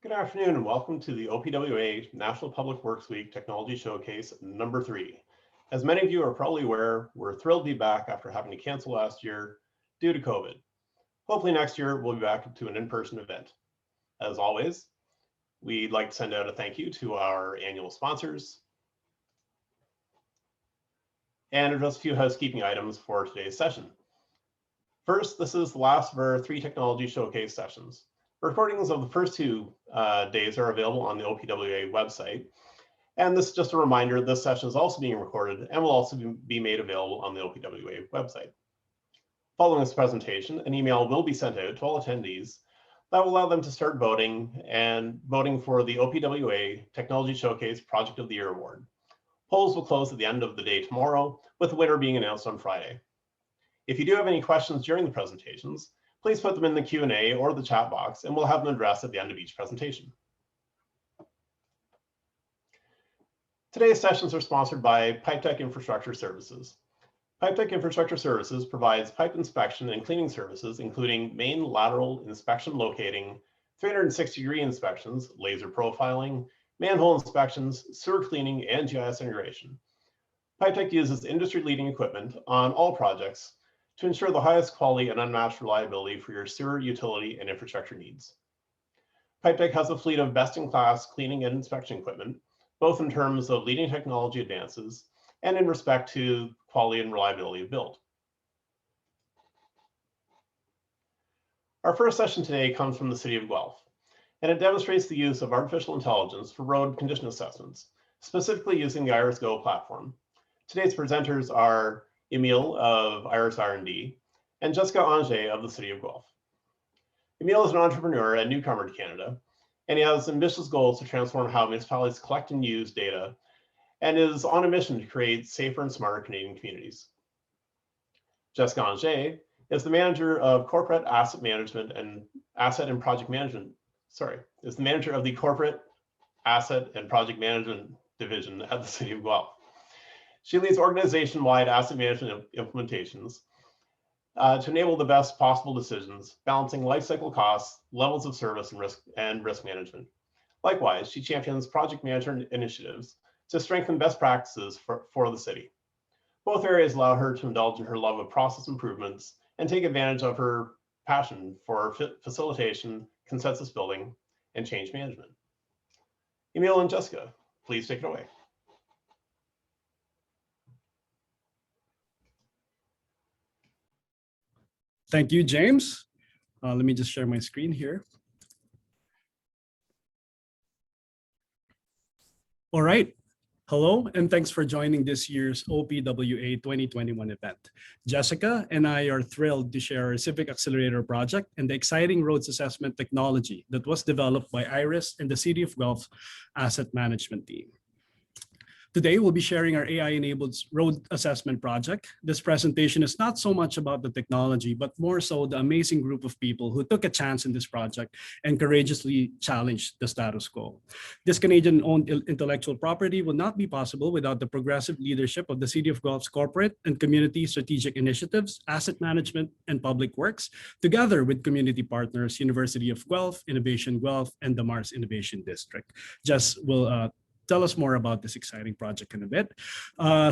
Good afternoon and welcome to the OPWA National Public Works Week Technology Showcase number 3. As many of you are probably aware, we're thrilled to be back after having to cancel last year due to COVID. Hopefully next year we'll be back to an in-person event. As always, we'd like to send out a thank you to our annual sponsors and address a few housekeeping items for today's session. First, this is the last of our 3 technology showcase sessions. Recordings of the first 2 days are available on the OPWA website. And this is just a reminder, this session is also being recorded and will also be made available on the OPWA website. Following this presentation, an email will be sent out to all attendees that will allow them to start voting for the OPWA Technology Showcase Project of the Year Award. Polls will close at the end of the day tomorrow, with the winner being announced on Friday. If you do have any questions during the presentations, please put them in the Q&A or the chat box, and we'll have them addressed at the end of each presentation. Today's sessions are sponsored by PipeTech Infrastructure Services. PipeTech Infrastructure Services provides pipe inspection and cleaning services, including main lateral inspection locating, 360-degree inspections, laser profiling, manhole inspections, sewer cleaning, and GIS integration. PipeTech uses industry-leading equipment on all projects to ensure the highest quality and unmatched reliability for your sewer, utility, and infrastructure needs. PipeTech has a fleet of best-in-class cleaning and inspection equipment, both in terms of leading technology advances and in respect to quality and reliability of build. Our first session today comes from the city of Guelph, and it demonstrates the use of artificial intelligence for road condition assessments, specifically using the Iris Go platform. Today's presenters are Emile of Iris R&D, and Jessica Anger of the City of Guelph. Emile is an entrepreneur and newcomer to Canada, and he has ambitious goals to transform how municipalities collect and use data, and is on a mission to create safer and smarter Canadian communities. Jessica Anger is the manager of corporate asset management and is the manager of the corporate asset and project management division at the City of Guelph. She leads organization-wide asset management implementations to enable the best possible decisions, balancing lifecycle costs, levels of service, and risk management. Likewise, she champions project management initiatives to strengthen best practices for the city. Both areas allow her to indulge in her love of process improvements and take advantage of her passion for facilitation, consensus building, and change management. Emile and Jessica, please take it away. Thank you, James. Let me just share my screen here. All right. Hello, and thanks for joining this year's OPWA 2021 event. Jessica and I are thrilled to share our Civic Accelerator project and the exciting roads assessment technology that was developed by Iris and the City of Guelph Asset Management team. Today, we'll be sharing our AI-enabled road assessment project. This presentation is not so much about the technology, but more so the amazing group of people who took a chance in this project and courageously challenged the status quo. This Canadian-owned intellectual property would not be possible without the progressive leadership of the City of Guelph's corporate and community strategic initiatives, asset management, and public works, together with community partners, University of Guelph, Innovation Guelph, and the Mars Innovation District. Jess will tell us more about this exciting project in a bit.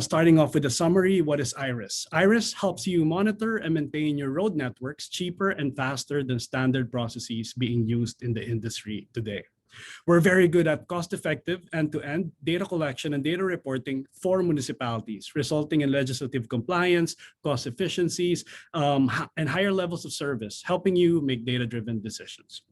Starting off with a summary, what is Iris? Iris helps you monitor and maintain your road networks cheaper and faster than standard processes being used in the industry today. We're very good at cost-effective end-to-end data collection and data reporting for municipalities, resulting in legislative compliance, cost efficiencies, and higher levels of service, helping you make data-driven decisions.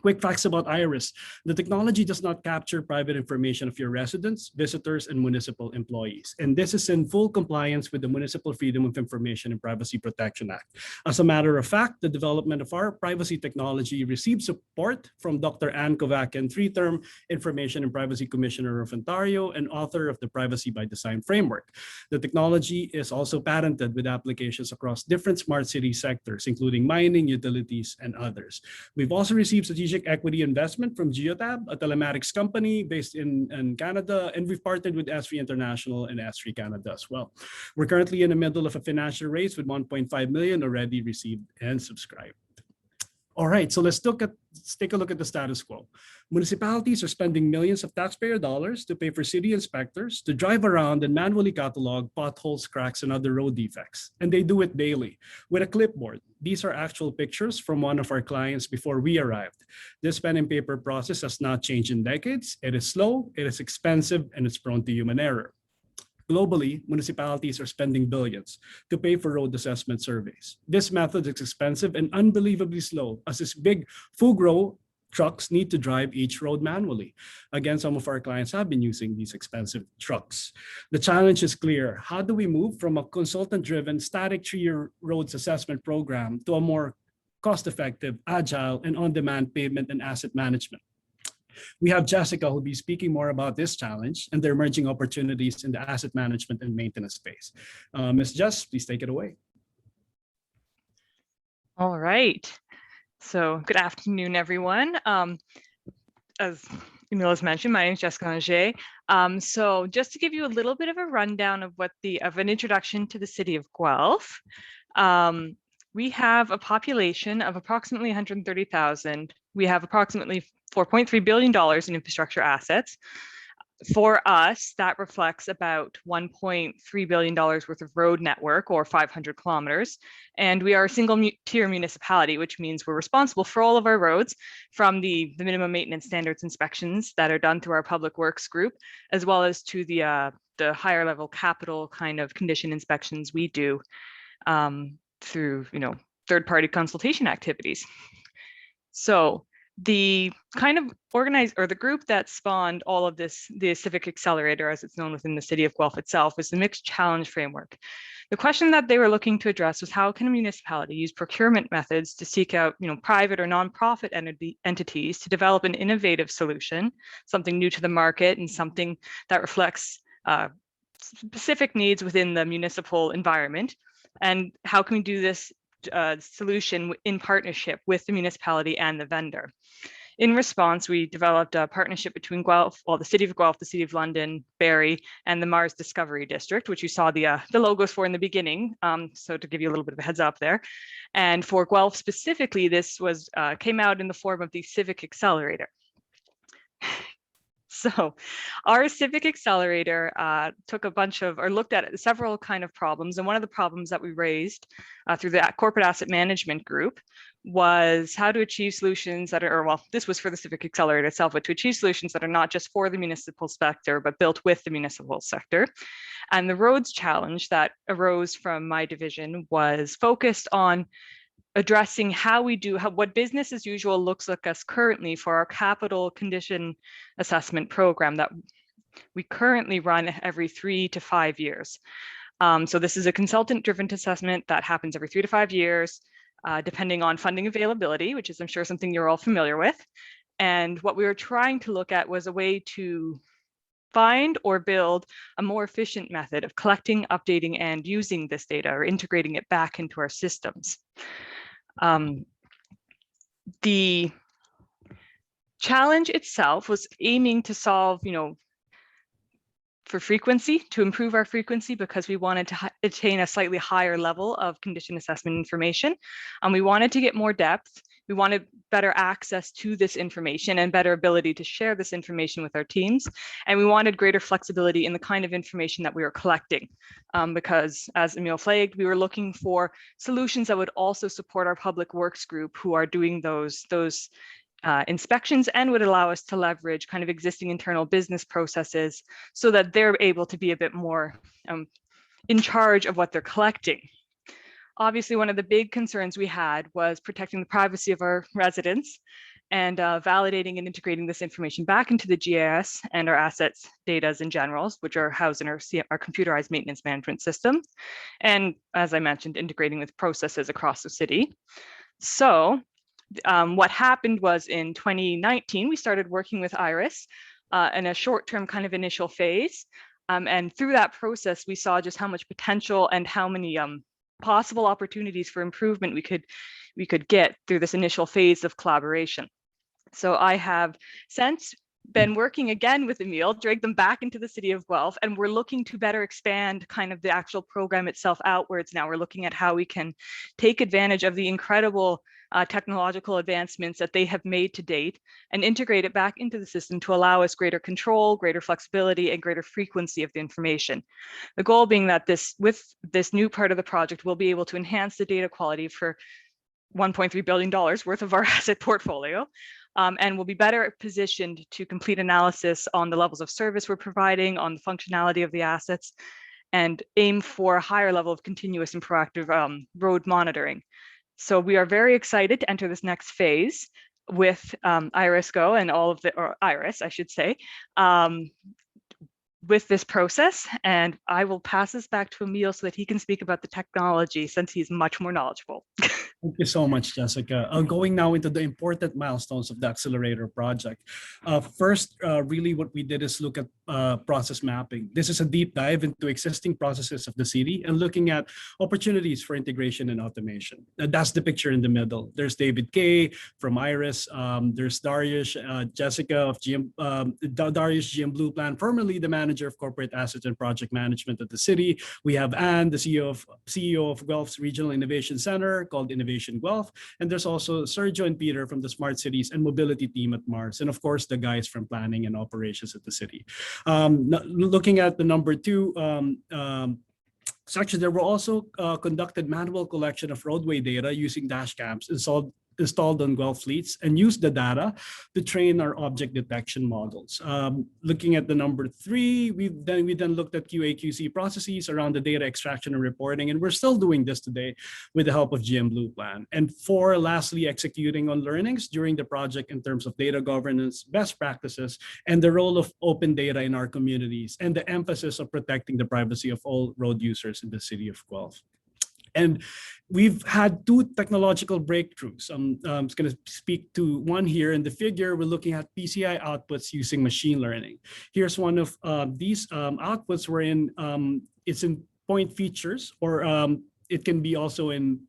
Quick facts about Iris. The technology does not capture private information of your residents, visitors, and municipal employees. And this is in full compliance with the Municipal Freedom of Information and Privacy Protection Act. As a matter of fact, the development of our privacy technology received support from Dr. Anne Kovacian, 3-term Information and Privacy Commissioner of Ontario and author of the Privacy by Design framework. The technology is also patented with applications across different smart city sectors, including mining, utilities, and others. We've also received strategic equity investment from Geotab, a telematics company based in Canada, and we've partnered with S3 International and S3 Canada as well. We're currently in the middle of a financial raise with 1.5 million already received and subscribed. All right, so let's take a look at the status quo. Municipalities are spending millions of taxpayer dollars to pay for city inspectors to drive around and manually catalog potholes, cracks, and other road defects. And they do it daily with a clipboard. These are actual pictures from one of our clients before we arrived. This pen and paper process has not changed in decades. It is slow, it is expensive, and it's prone to human error. Globally, municipalities are spending billions to pay for road assessment surveys. This method is expensive and unbelievably slow, as these big Fugro trucks need to drive each road manually. Again, some of our clients have been using these expensive trucks. The challenge is clear. How do we move from a consultant-driven static 3-year roads assessment program to a more cost-effective, agile, and on-demand pavement and asset management? We have Jessica who will be speaking more about this challenge and the emerging opportunities in the asset management and maintenance space. Ms. Jess, please take it away. All right. So good afternoon, everyone. As Emil has mentioned, my name is Jessica Langer. So just to give you a little bit of a rundown of an introduction to the city of Guelph. We have a population of approximately 130,000. We have approximately $4.3 billion in infrastructure assets. For us, that reflects about $1.3 billion worth of road network, or 500 kilometers. And we are a single tier municipality, which means we're responsible for all of our roads, from the minimum maintenance standards inspections that are done through our public works group, as well as to the higher level capital kind of condition inspections we do through third-party consultation activities. So the kind of the group that spawned all of this, the Civic Accelerator, as it's known within the city of Guelph itself, was the mixed challenge framework. The question that they were looking to address was, how can a municipality use procurement methods to seek out private or nonprofit entities to develop an innovative solution, something new to the market and something that reflects specific needs within the municipal environment, and how can we do this solution in partnership with the municipality and the vendor. In response, we developed a partnership between Guelph, the City of Guelph, the City of London, Barrie, and the Mars Discovery District, which you saw the logos for in the beginning. So to give you a little bit of a heads up there. And for Guelph specifically, this came out in the form of the Civic Accelerator. So our Civic Accelerator looked at several kind of problems. And one of the problems that we raised through the corporate asset management group was how to achieve solutions that are, this was for the Civic Accelerator itself, but to achieve solutions that are not just for the municipal sector, but built with the municipal sector. And the roads challenge that arose from my division was focused on addressing what business as usual looks like us currently for our capital condition assessment program that we currently run every 3 to 5 years. So this is a consultant-driven assessment that happens every 3 to 5 years, depending on funding availability, which is, I'm sure, something you're all familiar with. And what we were trying to look at was a way to find or build a more efficient method of collecting, updating, and using this data, or integrating it back into our systems. The challenge itself was aiming to solve, for frequency, to improve our frequency, because we wanted to attain a slightly higher level of condition assessment information. We wanted to get more depth. We wanted better access to this information and better ability to share this information with our teams. And we wanted greater flexibility in the kind of information that we were collecting, because, as Emil flagged, we were looking for solutions that would also support our public works group, who are doing those inspections, and would allow us to leverage kind of existing internal business processes so that they're able to be a bit more in charge of what they're collecting. Obviously, one of the big concerns we had was protecting the privacy of our residents and validating and integrating this information back into the GIS and our assets data in general, which are housed in our computerized maintenance management system. And as I mentioned, integrating with processes across the city. So what happened was, in 2019, we started working with IRIS in a short-term kind of initial phase. And through that process, we saw just how much potential and how many possible opportunities for improvement we could get through this initial phase of collaboration. So I have since been working again with Emile, dragged them back into the city of Guelph, and we're looking to better expand kind of the actual program itself outwards now. We're looking at how we can take advantage of the incredible technological advancements that they have made to date and integrate it back into the system to allow us greater control, greater flexibility, and greater frequency of the information. The goal being that with this new part of the project, we'll be able to enhance the data quality for $1.3 billion worth of our asset portfolio, and we'll be better positioned to complete analysis on the levels of service we're providing, on the functionality of the assets, and aim for a higher level of continuous and proactive road monitoring. So we are very excited to enter this next phase with Iris Go and all of the, or Iris, I should say, with this process. And I will pass this back to Emile so that he can speak about the technology since he's much more knowledgeable. Thank you so much, Jessica. Going now into the important milestones of the Accelerator project. First, really what we did is look at process mapping. This is a deep dive into existing processes of the city and looking at opportunities for integration and automation. That's the picture in the middle. There's David Kay from Iris. There's Darius, Jessica of Darius GM Blue Plan, formerly the manager of corporate assets and project management at the city. We have Anne, the CEO of Guelph's Regional Innovation Center called Innovation Guelph. And there's also Sergio and Peter from the Smart Cities and Mobility team at Mars. And of course, the guys from planning and operations at the city. Looking at the number 2, section, there were also conducted manual collection of roadway data using dash cams installed on Guelph fleets and used the data to train our object detection models. Looking at the number 3, we then looked at QA/QC processes around the data extraction and reporting, and we're still doing this today with the help of GM Blue Plan. And 4, lastly, executing on learnings during the project in terms of data governance, best practices, and the role of open data in our communities, and the emphasis of protecting the privacy of all road users in the city of Guelph. And we've had 2 technological breakthroughs. I'm just going to speak to one here. In the figure, we're looking at PCI outputs using machine learning. Here's one of these outputs wherein it's in point features, or it can be also in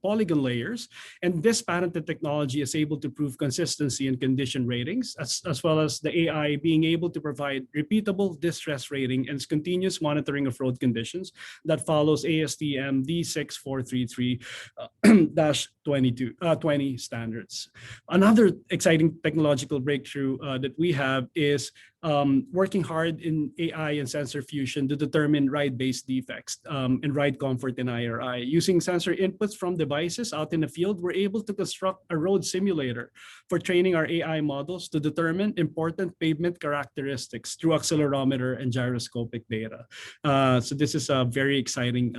polygon layers. And this patented technology is able to prove consistency in condition ratings, as well as the AI being able to provide repeatable distress rating and continuous monitoring of road conditions that follows ASTM D6433-20 standards. Another exciting technological breakthrough that we have is working hard in AI and sensor fusion to determine ride-based defects and ride comfort in IRI. Using sensor inputs from devices out in the field, we're able to construct a road simulator for training our AI models to determine important pavement characteristics through accelerometer and gyroscopic data. So this is a very exciting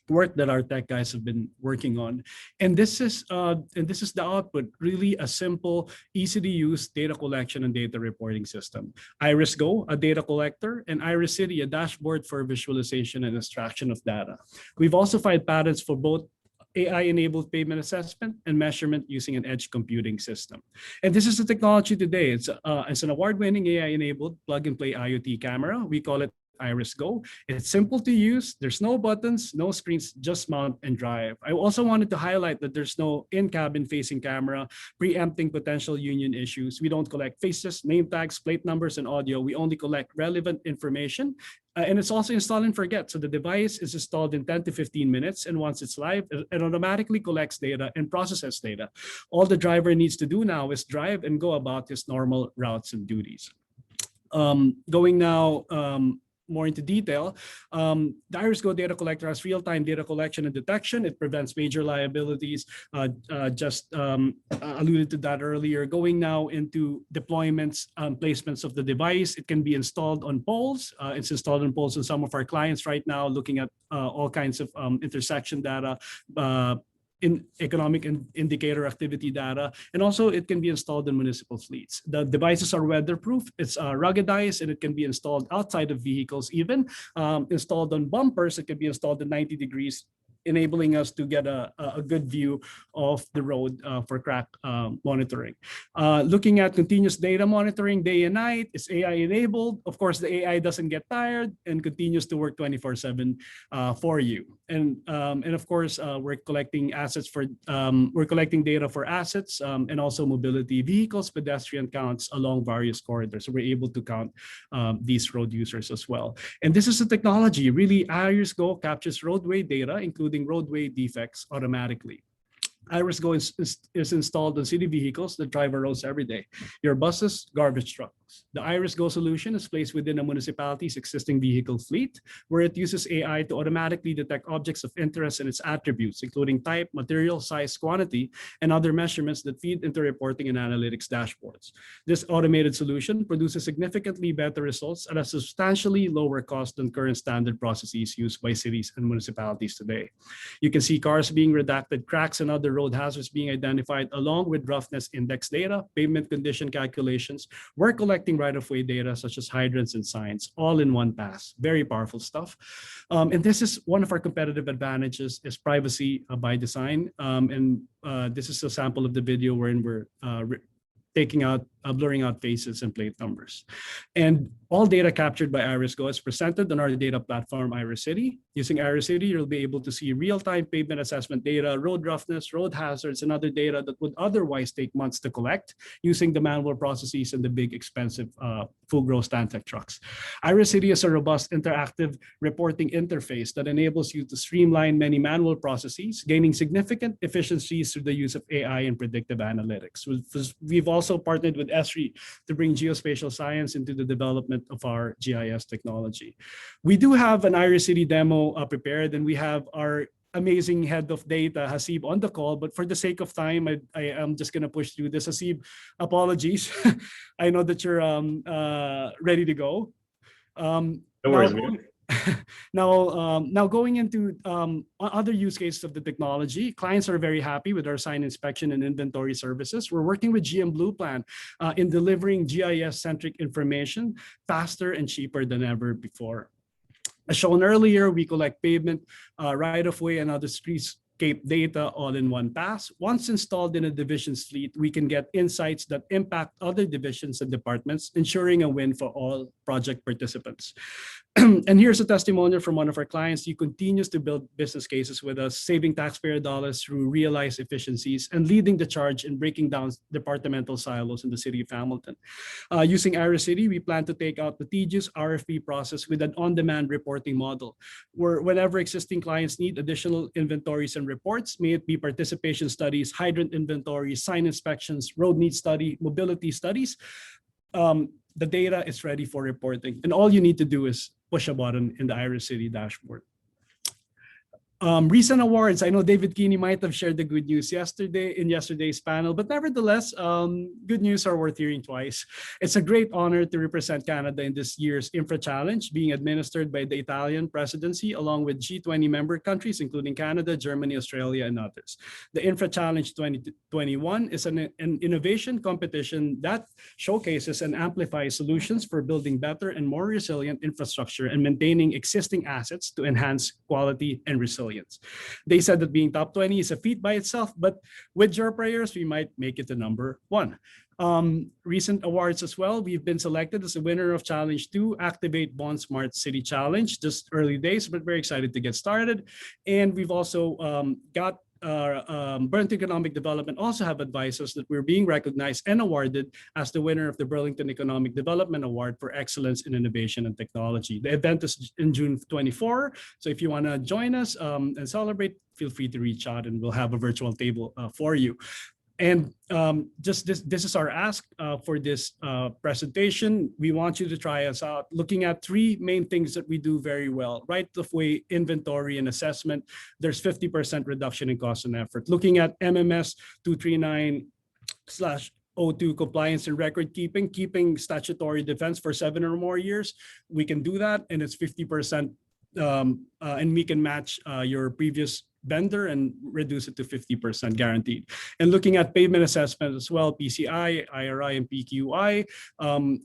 work that our tech guys have been working on, and this is the output. Really, a simple, easy to use data collection and data reporting system. Iris Go, a data collector, and Iris City, a dashboard for visualization and extraction of data. We've also filed patents for both AI-enabled pavement assessment and measurement using an edge computing system. And this is the technology today. It's an award-winning AI-enabled plug-and-play IoT camera. We call it Iris Go. It's simple to use. There's no buttons, no screens, just mount and drive. I also wanted to highlight that there's no in-cabin facing camera, preempting potential union issues. We don't collect faces, name tags, plate numbers, and audio. We only collect relevant information. And it's also install and forget. So the device is installed in 10 to 15 minutes. And once it's live, it automatically collects data and processes data. All the driver needs to do now is drive and go about his normal routes and duties. Going now more into detail, the Iris Go data collector has real-time data collection and detection. It prevents major liabilities. Just alluded to that earlier. Going now into deployments, placements of the device. It can be installed on poles. It's installed on poles in some of our clients right now, looking at all kinds of intersection data, in economic indicator activity data, and also it can be installed in municipal fleets. The devices are weatherproof, it's ruggedized, and it can be installed outside of vehicles even. Installed on bumpers, it can be installed at 90 degrees, enabling us to get a good view of the road for crack monitoring. Looking at continuous data monitoring day and night, is AI enabled. Of course, the AI doesn't get tired and continues to work 24/7 for you. of course, we're collecting assets for we're collecting data for assets and also mobility, vehicles, pedestrian counts along various corridors. So we're able to count these road users as well. And this is a technology. Really, IrisGo captures roadway data, including roadway defects, automatically. IrisGo is installed on city vehicles that drive our roads every day. Your buses, garbage trucks. The IrisGo solution is placed within a municipality's existing vehicle fleet, where it uses AI to automatically detect objects of interest and its attributes, including type, material, size, quantity, and other measurements that feed into reporting and analytics dashboards. This automated solution produces significantly better results at a substantially lower cost than current standard processes used by cities and municipalities today. You can see cars being redacted, cracks and other road hazards being identified, along with roughness index data, pavement condition calculations. We're collecting right-of-way data such as hydrants and signs, all in one pass. Very powerful stuff. And this is one of our competitive advantages, is privacy by design. This is a sample of the video wherein we're blurring out faces and plate numbers. And all data captured by IrisGo is presented on our data platform, IrisCity. Using IrisCity, you'll be able to see real-time pavement assessment data, road roughness, road hazards, and other data that would otherwise take months to collect using the manual processes and the big, expensive full-gross Stantec trucks. IrisCity is a robust, interactive reporting interface that enables you to streamline many manual processes, gaining significant efficiencies through the use of AI and predictive analytics. We've also partnered with Esri to bring geospatial science into the development of our GIS technology. We do have an IrisCity demo prepared, and we have our amazing head of data, Hasib, on the call, but for the sake of time, I am just going to push through this. Hasib, apologies. I know that you're ready to go. No worries, Now going into other use cases of the technology, clients are very happy with our sign inspection and inventory services. We're working with GM Blue Plan in delivering GIS-centric information faster and cheaper than ever before. As shown earlier, we collect pavement, right-of-way, and other streetscape data all in one pass. Once installed in a division's fleet, we can get insights that impact other divisions and departments, ensuring a win for all project participants. And here's a testimonial from one of our clients. He continues to build business cases with us, saving taxpayer dollars through realized efficiencies and leading the charge in breaking down departmental silos in the city of Hamilton. Using IrisCity, we plan to take out the tedious RFP process with an on-demand reporting model, where whenever existing clients need additional inventories and reports, may it be participation studies, hydrant inventories, sign inspections, road needs study, mobility studies, the data is ready for reporting. And all you need to do is push a button in the IrisCity dashboard. Recent awards. I know David Keeney might have shared the good news in yesterday's panel, but nevertheless, good news are worth hearing twice. It's a great honor to represent Canada in this year's Infra Challenge, being administered by the Italian presidency, along with G20 member countries, including Canada, Germany, Australia, and others. The Infra Challenge 2021 is an innovation competition that showcases and amplifies solutions for building better and more resilient infrastructure and maintaining existing assets to enhance quality and resilience. They said that being top 20 is a feat by itself, but with your prayers, we might make it to number 1. Recent awards as well. We've been selected as the winner of Challenge 2, Activate Bond Smart City Challenge. Just early days, but very excited to get started. And we've also got Burlington Economic Development also have advised us that we're being recognized and awarded as the winner of the Burlington Economic Development Award for Excellence in Innovation and Technology. The event is in June 24. So if you want to join us and celebrate, feel free to reach out and we'll have a virtual table for you. And just this is our ask for this presentation. We want you to try us out, looking at 3 main things that we do very well. Right-of-way inventory and assessment. There's 50% reduction in cost and effort. Looking at MMS 239/02 compliance and record keeping statutory defense for 7 or more years. We can do that, and it's 50%, and we can match your previous vendor and reduce it to 50% guaranteed. And looking at pavement assessment as well, PCI, IRI, and PQI,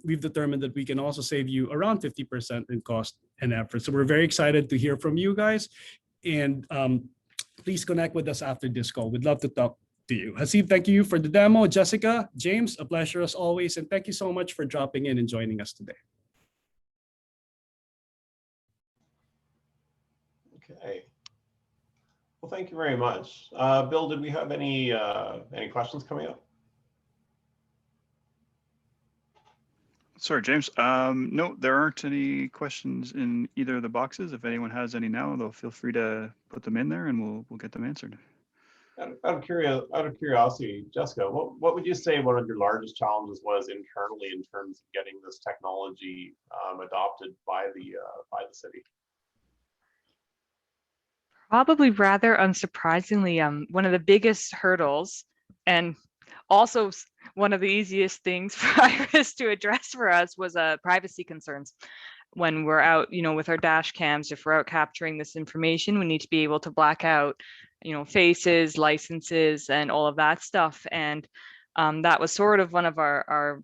we've determined that we can also save you around 50% in cost and effort. So we're very excited to hear from you guys. And please connect with us after this call. We'd love to talk to you. Hasib, thank you for the demo. Jessica, James, a pleasure as always. And thank you so much for dropping in and joining us today. Okay. Well, thank you very much. Bill, did we have any questions coming up? Sorry, James. No, there aren't any questions in either of the boxes. If anyone has any now, they'll feel free to put them in there and we'll get them answered. Out of curiosity, Jessica, what would you say one of your largest challenges was internally in terms of getting this technology adopted by the city? Probably rather unsurprisingly, one of the biggest hurdles, and also one of the easiest things for Iris to address for us, was privacy concerns. When we're out, with our dash cams, if we're out capturing this information, we need to be able to black out, faces, licenses, and all of that stuff. And that was sort of one of our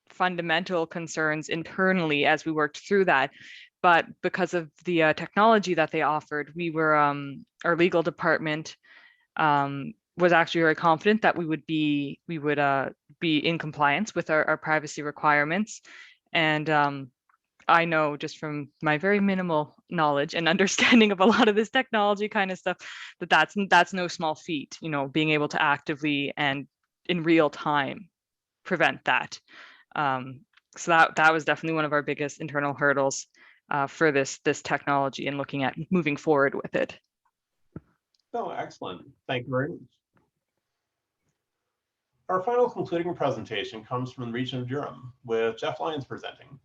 fundamental concerns internally as we worked through that. But because of the technology that they offered, we were our legal department was actually very confident that we would be in compliance with our privacy requirements. And I know just from my very minimal knowledge and understanding of a lot of this technology kind of stuff, that's no small feat, being able to actively and in real time prevent that. So that was definitely one of our biggest internal hurdles for this technology and looking at moving forward with it. Oh, excellent. Thank you very much. Our final concluding presentation comes from the region of Durham, with Jeff Lyons presenting.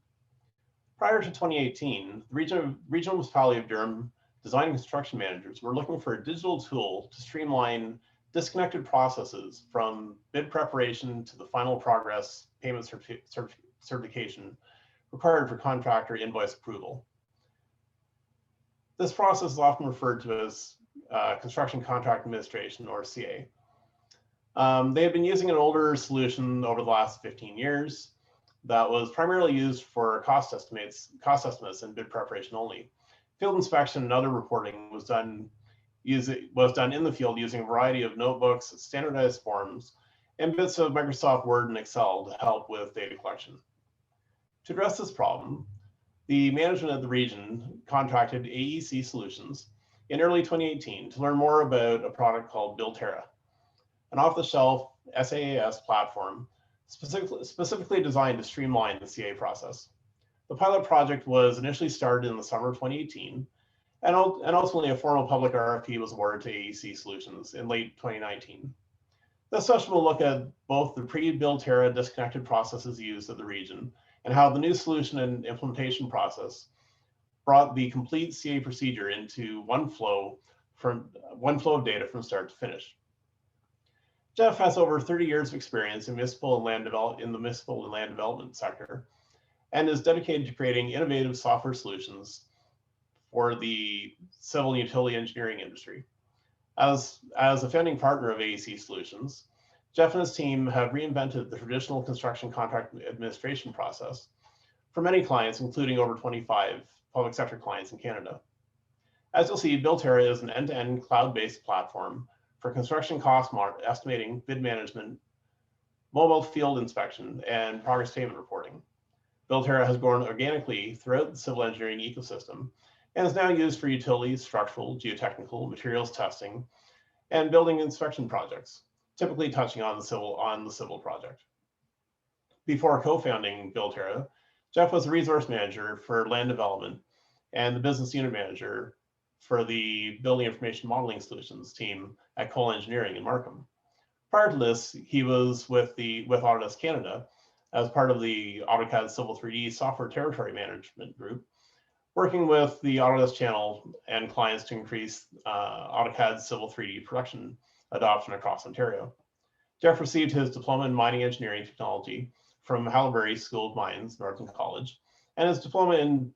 Prior to 2018, the regional municipality of Durham design and construction managers were looking for a digital tool to streamline disconnected processes from bid preparation to the final progress payment certification required for contractor invoice approval. This process is often referred to as construction contract administration, or CA. They have been using an older solution over the last 15 years that was primarily used for cost estimates and bid preparation only. Field inspection and other reporting was done in the field using a variety of notebooks, standardized forms, and bits of Microsoft Word and Excel to help with data collection. To address this problem, the management of the region contracted AEC Solutions in early 2018 to learn more about a product called Builterra, an off-the-shelf SaaS platform specifically designed to streamline the CA process. The pilot project was initially started in the summer of 2018, and ultimately a formal public RFP was awarded to AEC Solutions in late 2019. This session will look at both the pre-Builterra disconnected processes used at the region and how the new solution and implementation process brought the complete CA procedure into one flow of data from start to finish. Jeff has over 30 years of experience in the municipal and land development sector, and is dedicated to creating innovative software solutions for the civil and utility engineering industry. As a founding partner of AEC Solutions, Jeff and his team have reinvented the traditional construction contract administration process for many clients, including over 25 public sector clients in Canada. As you'll see, Builterra is an end-to-end cloud-based platform for construction cost estimating, bid management, mobile field inspection, and progress payment reporting. Builterra has grown organically throughout the civil engineering ecosystem and is now used for utilities, structural, geotechnical, materials testing, and building inspection projects, typically touching on the civil project. Before co-founding Builterra, Jeff was a resource manager for land development and the business unit manager for the Building Information Modeling Solutions team at Cole Engineering in Markham. Prior to this, he was with Autodesk Canada as part of the AutoCAD Civil 3D software territory management group, working with the Autodesk channel and clients to increase AutoCAD Civil 3D production adoption across Ontario. Jeff received his diploma in mining engineering technology from Haileybury School of Mines, Northern College, and his diploma in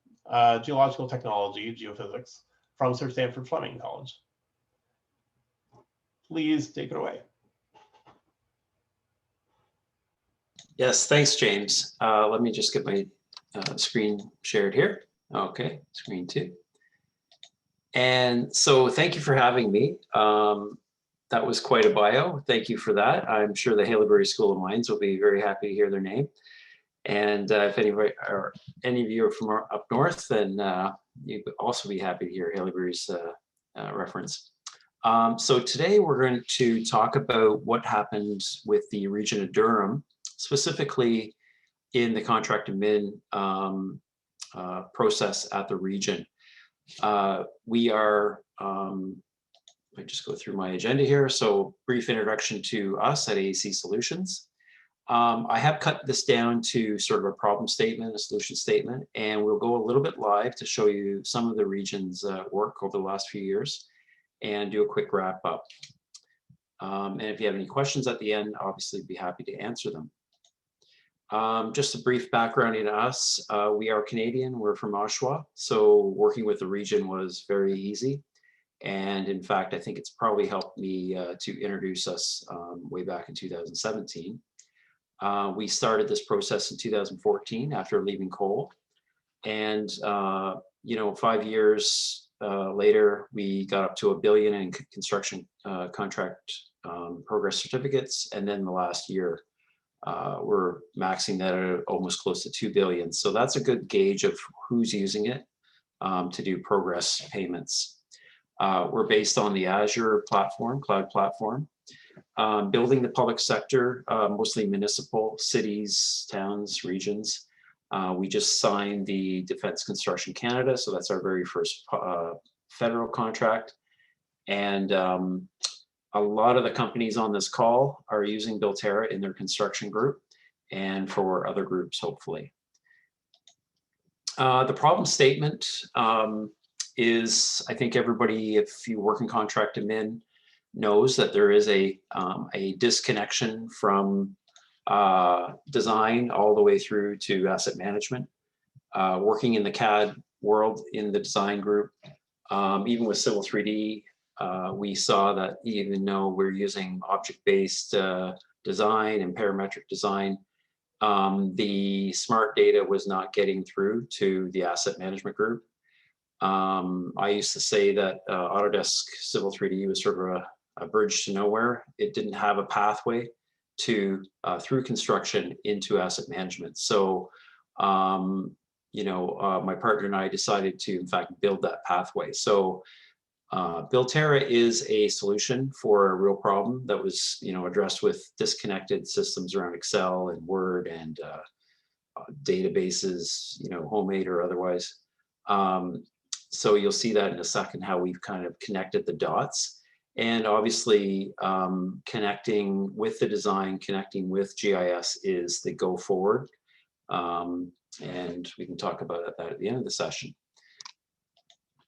geological technology, geophysics, from Sir Stanford Fleming College. Please take it away. Yes, thanks, James. Let me just get my screen shared here. Okay, screen 2. And so thank you for having me. That was quite a bio. Thank you for that. I'm sure the Haileybury School of Mines will be very happy to hear their name. And if anybody or any of you are from up north, then you'd also be happy to hear Haileybury's reference. So today we're going to talk about what happened with the region of Durham, specifically in the contract admin process at the region. We are, I just go through my agenda here. So brief introduction to us at Aec Solutions. I have cut this down to sort of a problem statement, a solution statement, and we'll go a little bit live to show you some of the region's work over the last few years and do a quick wrap up. And if you have any questions at the end, obviously be happy to answer them. Just a brief background in us. We are Canadian, we're from Oshawa, so working with the region was very easy. And in fact, I think it's probably helped me to introduce us way back in 2017. We started this process in 2014 after leaving coal. And, 5 years later, we got up to $1 billion in construction contract progress certificates. And then the last year, we're maxing that at almost close to 2 billion. So that's a good gauge of who's using it to do progress payments. We're based on the Azure platform, cloud platform. Building the public sector, mostly municipal, cities, towns, regions. We just signed the Defense Construction Canada, so that's our very first federal contract. And a lot of the companies on this call are using Builterra in their construction group and for other groups, hopefully. The problem statement is, I think everybody, if you work in contract admin, knows that there is a disconnection from design all the way through to asset management. Working in the CAD world in the design group, even with Civil 3D, we saw that even though we're using object-based design and parametric design, the smart data was not getting through to the asset management group. I used to say that Autodesk Civil 3D was sort of a bridge to nowhere. It didn't have a pathway to through construction into asset management. So, my partner and I decided to, in fact, build that pathway. So, Builterra is a solution for a real problem that was, addressed with disconnected systems around Excel and Word and databases, homemade or otherwise. So you'll see that in a second, how we've kind of connected the dots. And obviously, connecting with the design, connecting with GIS is the go forward. And we can talk about that at the end of the session.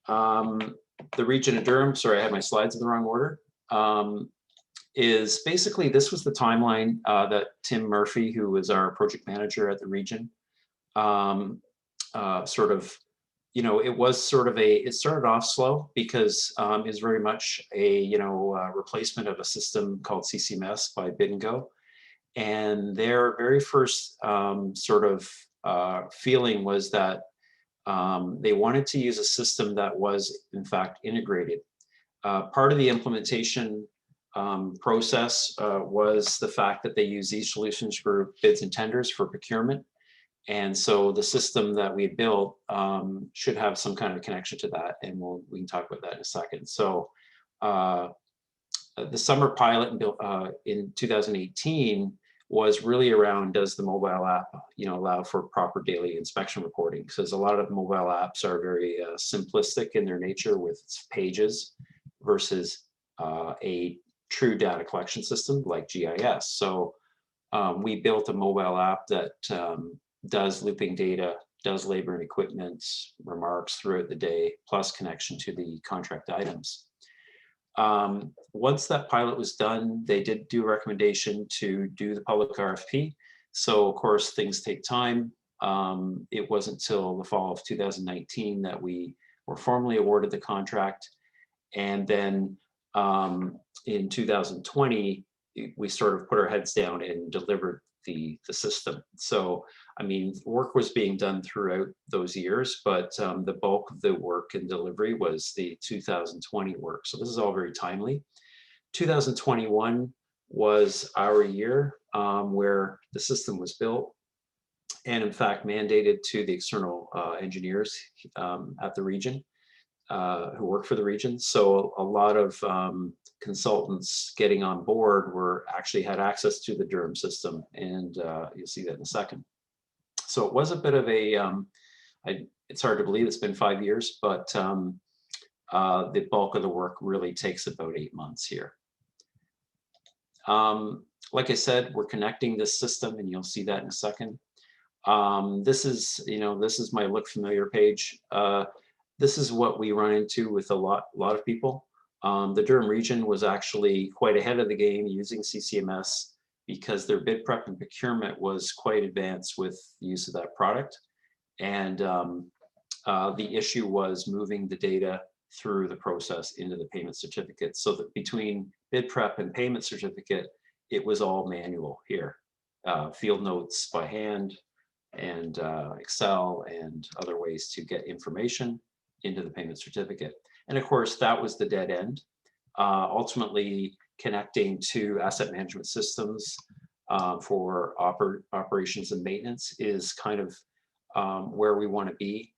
The region of Durham, sorry, I had my slides in the wrong order, is basically, this was the timeline that Tim Murphy, who was our project manager at the region, it started off slow because it's very much a replacement of a system called CCMS by Bid and Go, and their very first feeling was that they wanted to use a system that was in fact integrated. Part of the implementation process was the fact that they use Aec Solutions for bids and tenders for procurement. And so the system that we built should have some kind of connection to that, and we can talk about that in a second. So the summer pilot in 2018 was really around, does the mobile app allow for proper daily inspection reporting? Because a lot of mobile apps are very simplistic in their nature with pages versus a true data collection system like GIS. So we built a mobile app that does looping data, does labor and equipment remarks throughout the day, plus connection to the contract items. Once that pilot was done, they did do a recommendation to do the public RFP. So of course, things take time. It wasn't till the fall of 2019 that we were formally awarded the contract. And then in 2020, we sort of put our heads down and delivered the system. So, I mean, work was being done throughout those years, but the bulk of the work and delivery was the 2020 work. So this is all very timely. 2021 was our year where the system was built and in fact mandated to the external engineers at the region who work for the region. So a lot of consultants getting on board actually had access to the Durham system, and you'll see that in a second. So it was a bit of a, it's hard to believe it's been 5 years, but the bulk of the work really takes about 8 months here. Like I said, we're connecting this system, and you'll see that in a second. This is my look familiar page. This is what we run into with a lot of people. The Durham region was actually quite ahead of the game using CCMS because their bid prep and procurement was quite advanced with the use of that product. And the issue was moving the data through the process into the payment certificate. So that between bid prep and payment certificate, it was all manual here. Field notes by hand and Excel and other ways to get information into the payment certificate. And of course, that was the dead end. Ultimately, connecting to asset management systems for operations and maintenance is kind of where we want to be.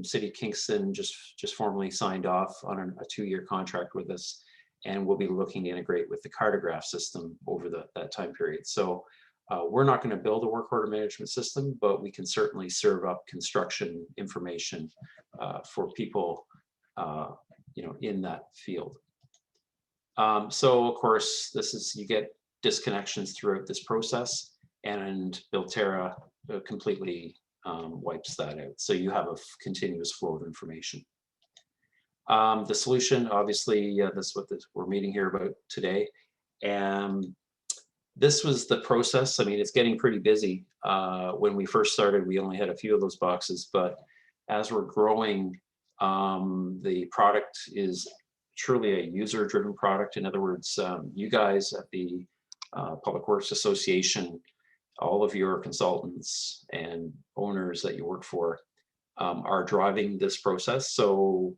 City of Kingston just formally signed off on a 2-year contract with us, and we'll be looking to integrate with the cartograph system over that time period. So we're not going to build a work order management system, but we can certainly serve up construction information for people in that field. So of course, you get disconnections throughout this process, and Builterra completely wipes that out. So you have a continuous flow of information. The solution, obviously, that's what we're meeting here about today. And this was the process. I mean, it's getting pretty busy. When we first started, we only had a few of those boxes, but as we're growing, the product is truly a user-driven product. In other words, you guys at the Public Works Association, all of your consultants and owners that you work for are driving this process. So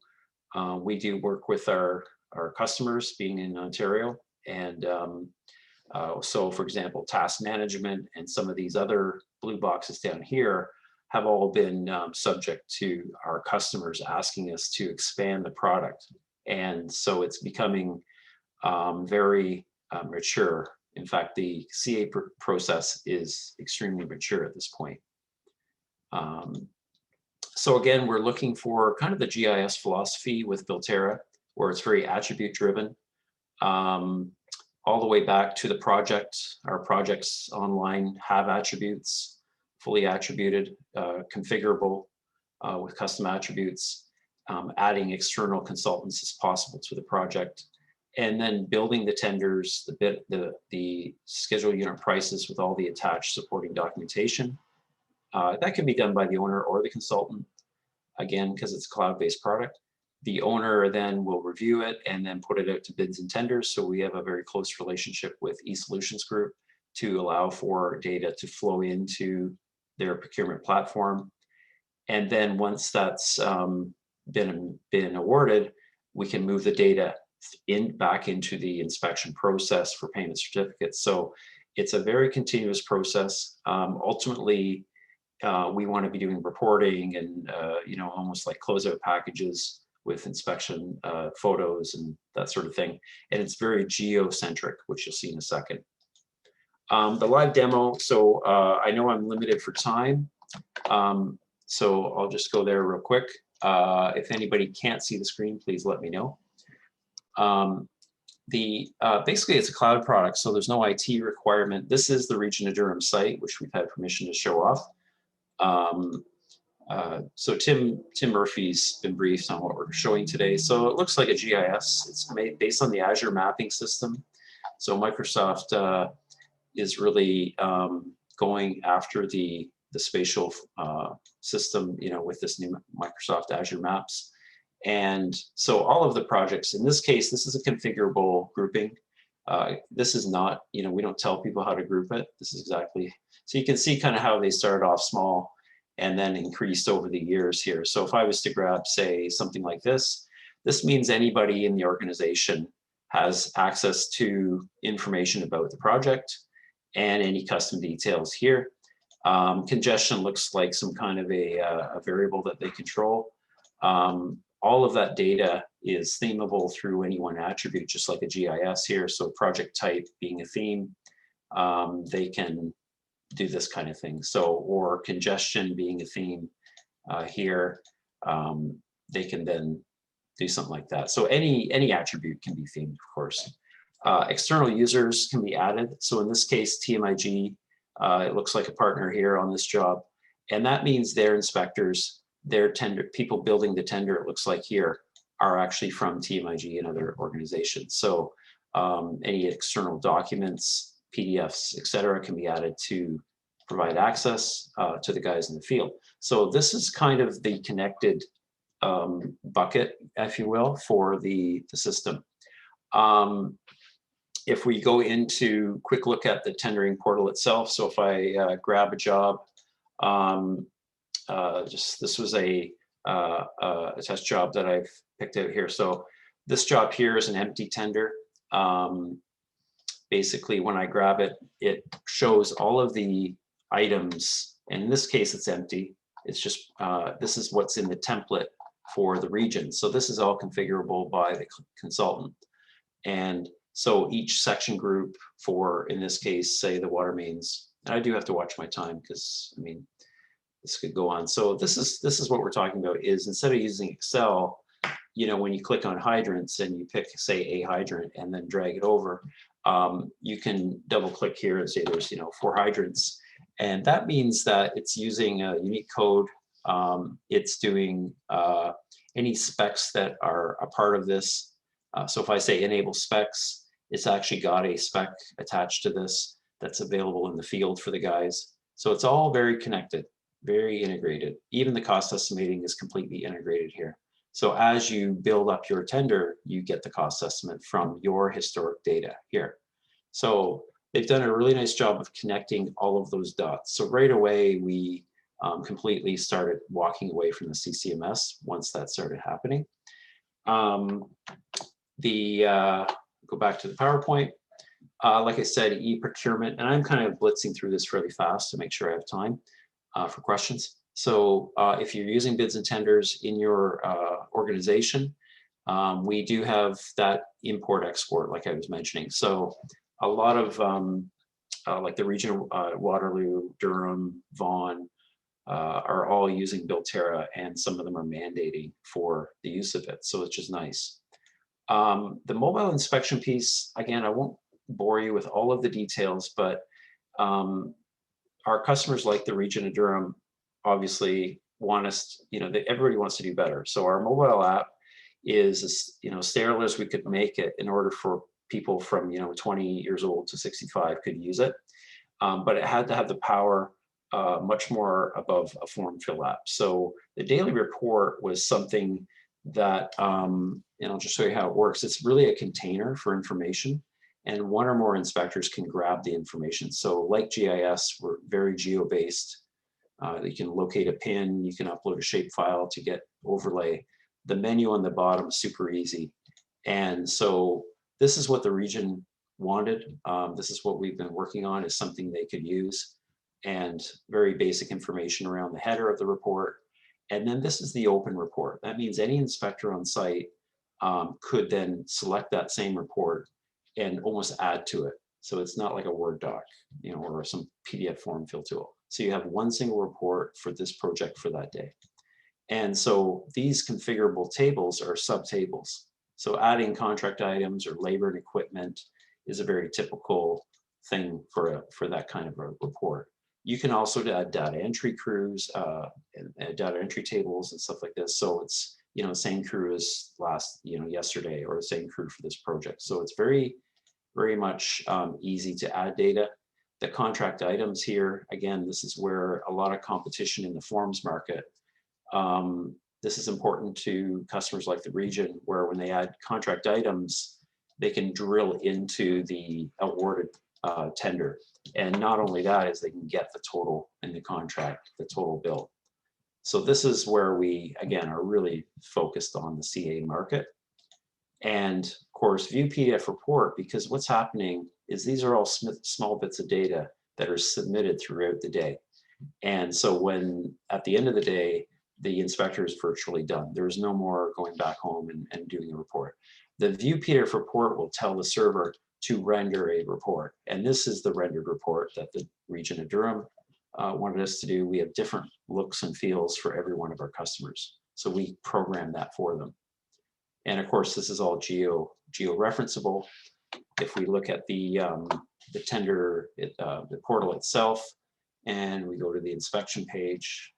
we do work with our customers being in Ontario. And so for example, task management and some of these other blue boxes down here have all been subject to our customers asking us to expand the product. And so it's becoming very mature. In fact, the CA process is extremely mature at this point. So again, we're looking for kind of the GIS philosophy with Builterra, where it's very attribute driven, all the way back to the project. Our projects online have attributes, fully attributed, configurable with custom attributes, adding external consultants as possible to the project, and then building the tenders, the schedule unit prices with all the attached supporting documentation. That can be done by the owner or the consultant, again, because it's a cloud-based product. The owner then will review it and then put it out to bids and tenders. So we have a very close relationship with Aec Solutions Group to allow for data to flow into their procurement platform. And then once that's been awarded, we can move the data back into the inspection process for payment certificates. So it's a very continuous process. Ultimately, we want to be doing reporting and almost like closeout packages with inspection photos and that sort of thing. And it's very geocentric, which you'll see in a second. The live demo, so I know I'm limited for time, so I'll just go there real quick. If anybody can't see the screen, please let me know. Basically, it's a cloud product, so there's no IT requirement. This is the Region of Durham site, which we've had permission to show off. So Tim Murphy's been briefed on what we're showing today. So it looks like a GIS. It's made based on the Azure mapping system. So Microsoft is really going after the spatial system, with this new Microsoft Azure Maps. And so all of the projects, in this case, this is a configurable grouping. This is not, we don't tell people how to group it. This is exactly, so you can see kind of how they started off small and then increased over the years here. So if I was to grab, say, something like this, this means anybody in the organization has access to information about the project and any custom details here. Congestion looks like some kind of a variable that they control. all of that data is themable through any one attribute, just like a GIS here. So project type being a theme, they can do this kind of thing. So, or congestion being a theme here, they can then do something like that. So any attribute can be themed, of course. External users can be added. So in this case, TMIG, it looks like a partner here on this job. And that means their inspectors, their tender, people building the tender, it looks like here, are actually from TMIG and other organizations. So any external documents, PDFs, etc., can be added to provide access to the guys in the field. So this is kind of the connected bucket, if you will, for the system. If we go into quick look at the tendering portal itself, so if I grab a job, this was a test job that I've picked out here. So this job here is an empty tender. Basically, when I grab it, it shows all of the items, and in this case, it's empty. It's just, this is what's in the template for the region. So this is all configurable by the consultant. And so each section group for, in this case, say the water mains, and I do have to watch my time because, I mean, this could go on. So this is what we're talking about, is instead of using Excel, you know, when you click on hydrants and you pick, say, a hydrant and then drag it over, you can double click here and say there's, you know, 4 hydrants. And that means that it's using a unique code. It's doing any specs that are a part of this. So if I say enable specs, it's actually got a spec attached to this that's available in the field for the guys. So it's all very connected, very integrated. Even the cost estimating is completely integrated here. So as you build up your tender, you get the cost estimate from your historic data here. So they've done a really nice job of connecting all of those dots. So right away, we completely started walking away from the CCMS once that started happening. Go back to the PowerPoint. Like I said, e-procurement, and I'm kind of blitzing through this really fast to make sure I have time for questions. So if you're using bids and tenders in your organization, we do have that import-export, like I was mentioning. So a lot of, like the region of Waterloo, Durham, Vaughan, are all using Builterra, and some of them are mandating for the use of it. So it's just nice. The mobile inspection piece, again, I won't bore you with all of the details, but our customers, like the region of Durham, obviously want us, you know, everybody wants to do better. So our mobile app is as, you know, sterile as we could make it in order for people from, you know, 20 years old to 65 could use it. But it had to have the power much more above a form fill app. So the daily report was something that, and I'll just show you how it works. It's really a container for information, and one or more inspectors can grab the information. So like GIS, we're very geo-based. You can locate a pin, you can upload a shapefile to get overlay. The menu on the bottom is super easy. And so this is what the region wanted. This is what we've been working on, is something they could use, and very basic information around the header of the report. And then this is the open report. That means any inspector on site could then select that same report and almost add to it. So it's not like a Word doc, you know, or some PDF form fill tool. So you have one single report for this project for that day. And so these configurable tables are subtables. So adding contract items or labor and equipment is a very typical thing for that kind of a report. You can also add data entry crews, and data entry tables and stuff like this. So it's, you know, same crew as yesterday, or the same crew for this project. So it's very, very much easy to add data. The contract items here, again, this is where a lot of competition in the forms market. This is important to customers like the region, where when they add contract items, they can drill into the awarded tender. And not only that, is they can get the total in the contract, the total bill. So this is where we, again, are really focused on the CA market. And of course, view PDF report, because what's happening is these are all small bits of data that are submitted throughout the day. And so when, at the end of the day, the inspector is virtually done. There's no more going back home and doing a report. The view PDF report will tell the server to render a report. And this is the rendered report that the region of Durham wanted us to do. We have different looks and feels for every one of our customers. So we program that for them. And of course, this is all geo-referenceable. If we look at the tender, the portal itself, and we go to the inspection page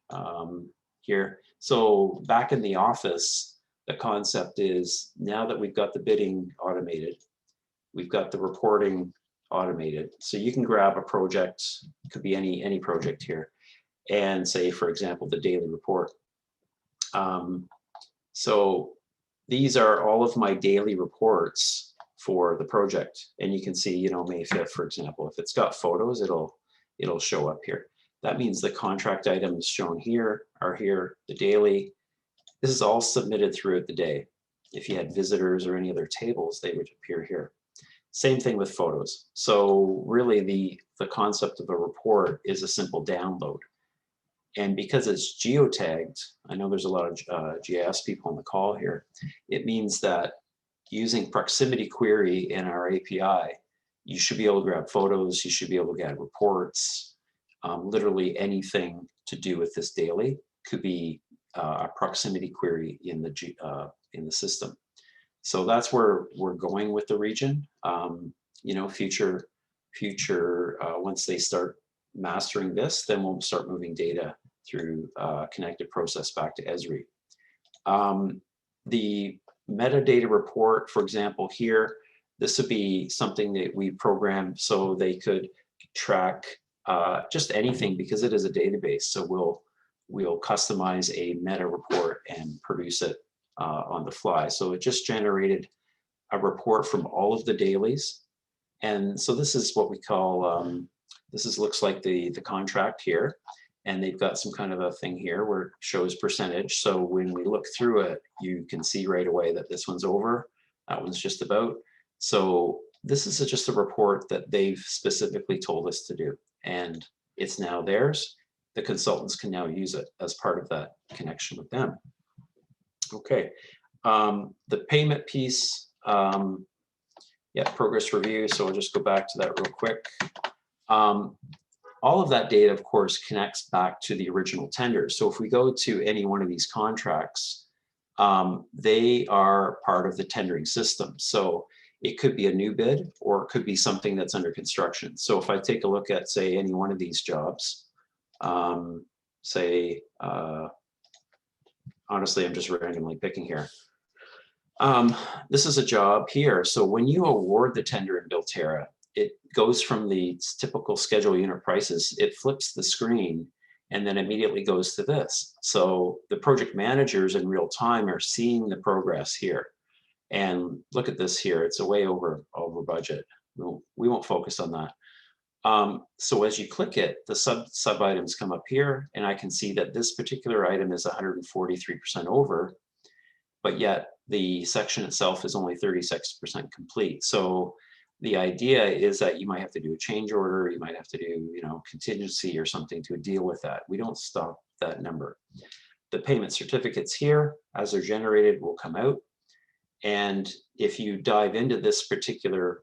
here. So back in the office, the concept is now that we've got the bidding automated, we've got the reporting automated. So you can grab a project, it could be any project here, and say, for example, the daily report. So these are all of my daily reports for the project. And you can see, you know, May 5th, for example, if it's got photos, it'll show up here. That means the contract items shown here are here, the daily. This is all submitted throughout the day. If you had visitors or any other tables, they would appear here. Same thing with photos. So really the concept of a report is a simple download. And because it's geotagged, I know there's a lot of GIS people on the call here, it means that using proximity query in our API, you should be able to grab photos, you should be able to get reports, literally anything to do with this daily could be a proximity query in the system. So that's where we're going with the region. You know, future once they start mastering this, then we'll start moving data through connected process back to Esri. The metadata report, for example, here, this would be something that we programmed so they could track just anything because it is a database. So we'll customize a meta report and produce it on the fly. So it just generated a report from all of the dailies. And so this is what we call, looks like the contract here. And they've got some kind of a thing here where it shows percentage. So when we look through it, you can see right away that this one's over, that one's just about. So this is just a report that they've specifically told us to do. And it's now theirs. The consultants can now use it as part of that connection with them. Okay, the payment piece, yeah, progress review. So we'll just go back to that real quick. All of that data, of course, connects back to the original tender. So if we go to any one of these contracts, they are part of the tendering system. So it could be a new bid or it could be something that's under construction. So if I take a look at, say, any one of these jobs, say, honestly, I'm just randomly picking here. This is a job here. So when you award the tender in Builterra, it goes from the typical schedule unit prices, it flips the screen and then immediately goes to this. So the project managers in real time are seeing the progress here. And look at this here, it's a way over budget. We won't focus on that. So as you click it, the sub items come up here and I can see that this particular item is 143% over, but yet the section itself is only 36% complete. So the idea is that you might have to do a change order, you might have to do, you know, contingency or something to deal with that. We don't stop that number. The payment certificates here, as they're generated, will come out. And if you dive into this particular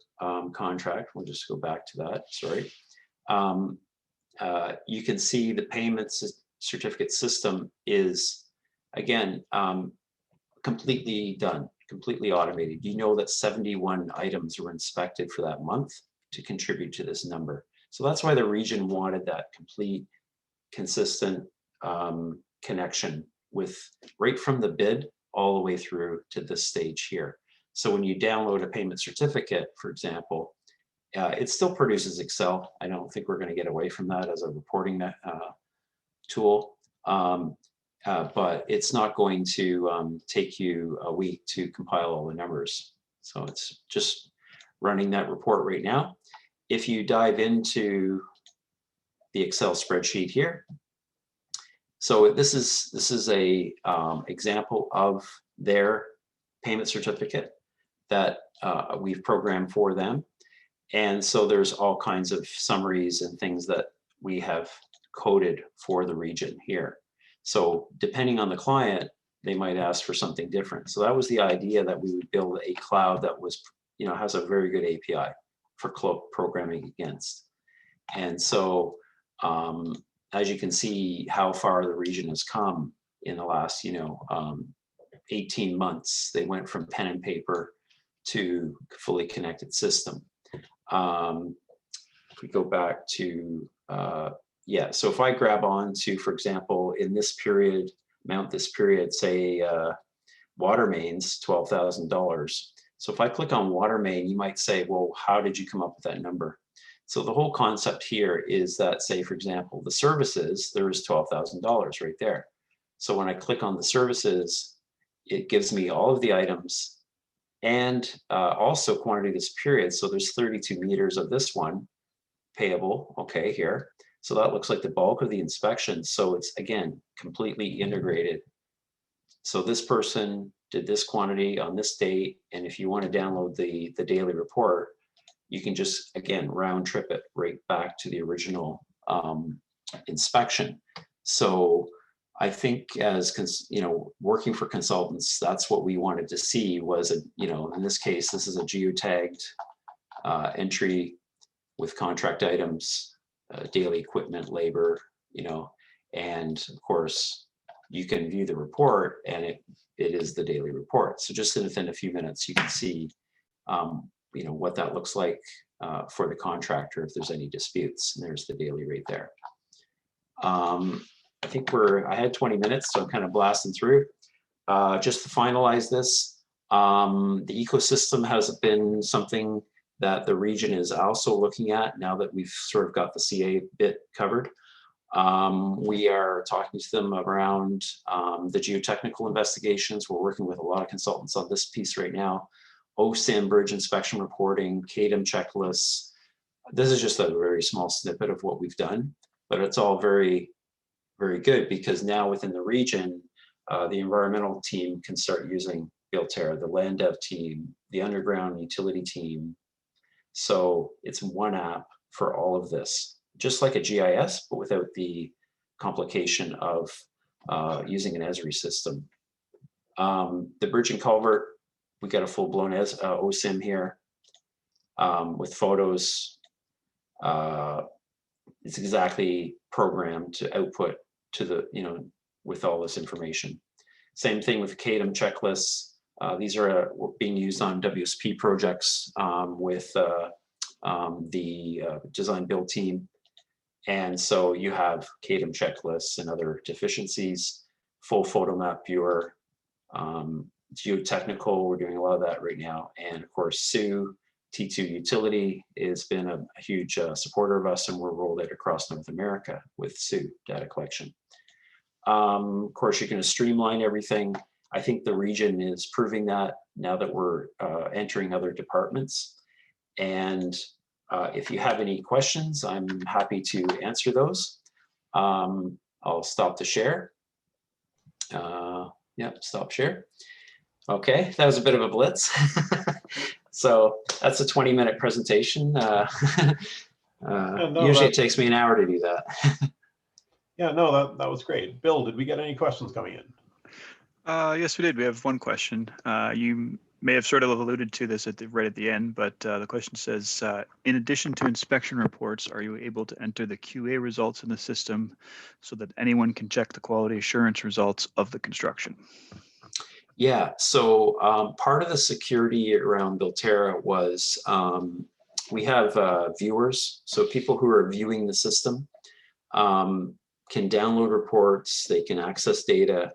contract, we'll just go back to that, sorry. You can see the payments certificate system is, again, completely done, completely automated. You know that 71 items were inspected for that month to contribute to this number. So that's why the region wanted that complete, consistent connection with right from the bid all the way through to this stage here. So when you download a payment certificate, for example, it still produces Excel. I don't think we're going to get away from that as a reporting tool. But it's not going to take you a week to compile all the numbers. So it's just running that report right now. If you dive into the Excel spreadsheet here, so this is a example of their payment certificate that we've programmed for them. And so there's all kinds of summaries and things that we have coded for the region here. So depending on the client, they might ask for something different. So that was the idea, that we would build a cloud that was, has a very good API for programming against. And so as you can see how far the region has come in the last, 18 months, they went from pen and paper to fully connected system. If we go back to, so if I grab on to, for example, in this period, mount this period, say water mains, $12,000. So if I click on water main, you might say, well, how did you come up with that number? So the whole concept here is that, say, for example, the services, there is $12,000 right there. So when I click on the services, it gives me all of the items and also quantity this period. So there's 32 meters of this one payable, okay, here. So that looks like the bulk of the inspection. So it's, again, completely integrated. So this person did this quantity on this date. And if you want to download the daily report, you can just, again, round trip it right back to the original inspection. So I think as, working for consultants, that's what we wanted to see was, in this case, this is a geotagged entry with contract items, daily equipment, labor, and of course you can view the report and it is the daily report. So just within a few minutes, you can see, what that looks like for the contractor if there's any disputes. And there's the daily rate there. I think I had 20 minutes, so I'm kind of blasting through. Just to finalize this, the ecosystem has been something that the region is also looking at now that we've sort of got the CA bit covered. We are talking to them around the geotechnical investigations. We're working with a lot of consultants on this piece right now. OSIM bridge inspection reporting, CADM checklists. This is just a very small snippet of what we've done, but it's all very, very good because now within the region, the environmental team can start using Builterra, the land dev team, the underground utility team. So it's one app for all of this, just like a GIS, but without the complication of using an Esri system. The bridge and culvert, we got a full-blown OSIM here with photos. It's exactly programmed to output to the, with all this information. Same thing with CADM checklists. These are being used on WSP projects with the design build team. And so you have CADM checklists and other deficiencies, full photo map viewer, geotechnical, we're doing a lot of that right now. And of course, SUE, T2 Utility has been a huge supporter of us, and we're rolled out across North America with SUE data collection. Of course, you're going to streamline everything. I think the region is proving that now that we're entering other departments. And if you have any questions, I'm happy to answer those. I'll stop the share. Stop share. Okay, that was a bit of a blitz. So that's a 20-minute presentation. Usually it takes me an hour to do that. Yeah, no, that was great. Bill, did we get any questions coming in? Yes, we did. We have one question. You may have sort of alluded to this right at the end, but the question says, in addition to inspection reports, are you able to enter the QA results in the system so that anyone can check the quality assurance results of the construction? Yeah, so part of the security around Builterra was we have viewers, so people who are viewing the system can download reports, they can access data,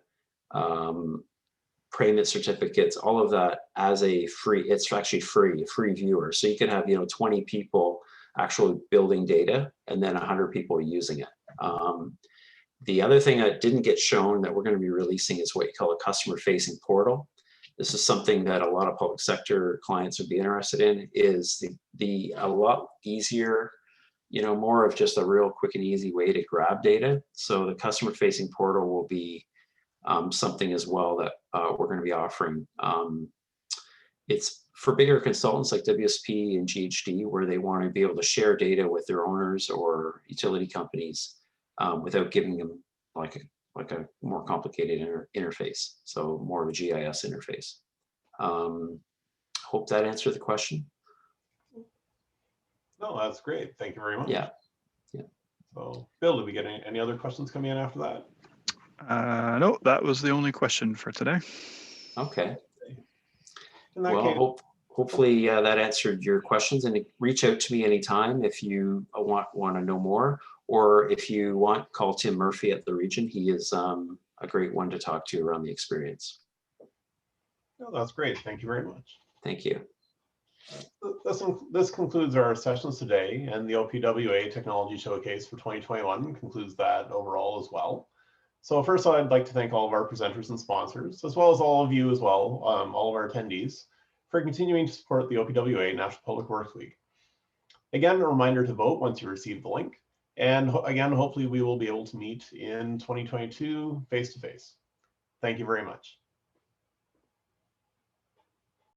payment certificates, all of that as a free, it's actually free, a free viewer. So you can have, 20 people actually building data and then 100 people using it. The other thing that didn't get shown that we're going to be releasing is what you call a customer-facing portal. This is something that a lot of public sector clients would be interested in, is a lot easier, more of just a real quick and easy way to grab data. So the customer-facing portal will be something as well that we're going to be offering. It's for bigger consultants like WSP and GHD, where they want to be able to share data with their owners or utility companies without giving them like like a more complicated interface. So more of a GIS interface. Hope that answered the question. No, that's great. Thank you very much. Yeah. So Bill, did we get any other questions coming in after that? No, that was the only question for today. Okay. In that Well, case, hopefully that answered your questions, and reach out to me anytime if you want to know more, or if you want, call Tim Murphy at the region. He is a great one to talk to around the experience. no, that's great. Thank you very much. Thank you. This concludes our sessions today, and the OPWA Technology Showcase for 2021 concludes that overall as well. So first, I'd like to thank all of our presenters and sponsors, as well as all of you as well, all of our attendees, for continuing to support the OPWA National Public Works Week. Again, a reminder to vote once you receive the link. And again, hopefully we will be able to meet in 2022 face-to-face. Thank you very much.